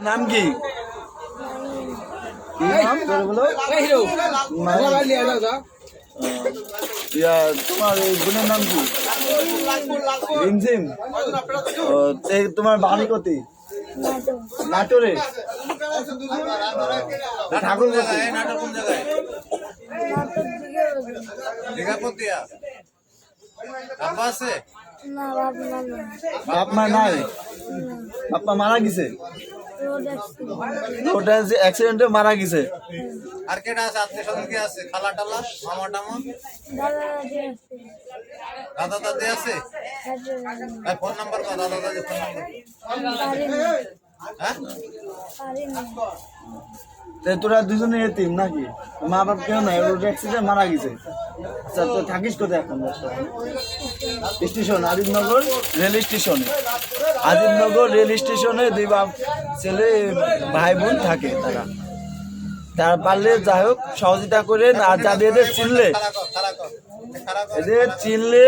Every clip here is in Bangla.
নাম কি? কি নাম করে বলো? তোমার এই বোনের নাম কি? রিমঝিম। তোমার বাড়ি কোথায়? নাটোরে। ঠাকুর কোথায়? বাপ মা নাই? বাপ মা মারা গেছে? ওটা যে অ্যাক্সিডেন্টে মারা গেছে। আর কেটা আছে? আত্মীয় স্বজন কি আছে? খালা টালা, মামা টামা, দাদা দাদি আছে? ফোন নাম্বার বা দাদা দাদি ফোন নাম্বার? তোরা দুজনে এতিম নাকি? মা বাপ কেউ নাই, রোড অ্যাক্সিডেন্ট মারা গেছে। আচ্ছা, তো থাকিস কোথায় এখন? স্টেশন আজিমনগর রেল স্টেশনে। আজিমনগর রেল স্টেশনে দুই বাপ ছেলে ভাই বোন থাকে। তারা পারলে যাই হোক সহযোগিতা করে, আর যাদের এদের চিনলে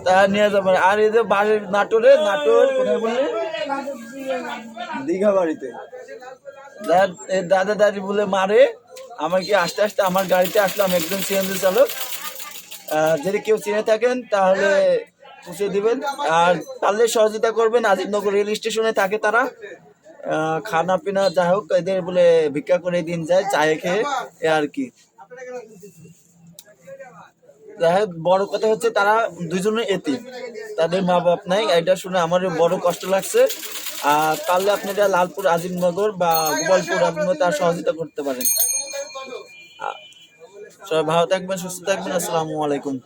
তারা নিয়ে যাবে। আর এদের বাড়ির নাটোর কোথায় বললে? দীঘা বাড়িতে। দাদা দাদি বলে মারে আমাকে। আস্তে আস্তে আমার গাড়িতে আসলাম, একজন সিএনজি চালক। যদি কেউ চিনে থাকেন তাহলে পৌঁছে দিবেন, আর পারলে সহযোগিতা করবেন। আজিমনগর রেল স্টেশনে থাকে তারা। খানা পিনা যাই হোক এদের বলে ভিক্ষা করে দিন যায়, চায়ে খেয়ে আর কি। যাই হোক, বড় কথা হচ্ছে তারা দুজনে এতিম, তাদের মা বাপ নাই। এটা শুনে আমার বড় কষ্ট লাগছে। আর পারলে আপনারা লালপুর, আজিমনগর বা গোপালপুর আপনি তার সহযোগিতা করতে পারেন। সবাই ভালো থাকবেন, সুস্থ থাকবেন। আসসালামু আলাইকুম।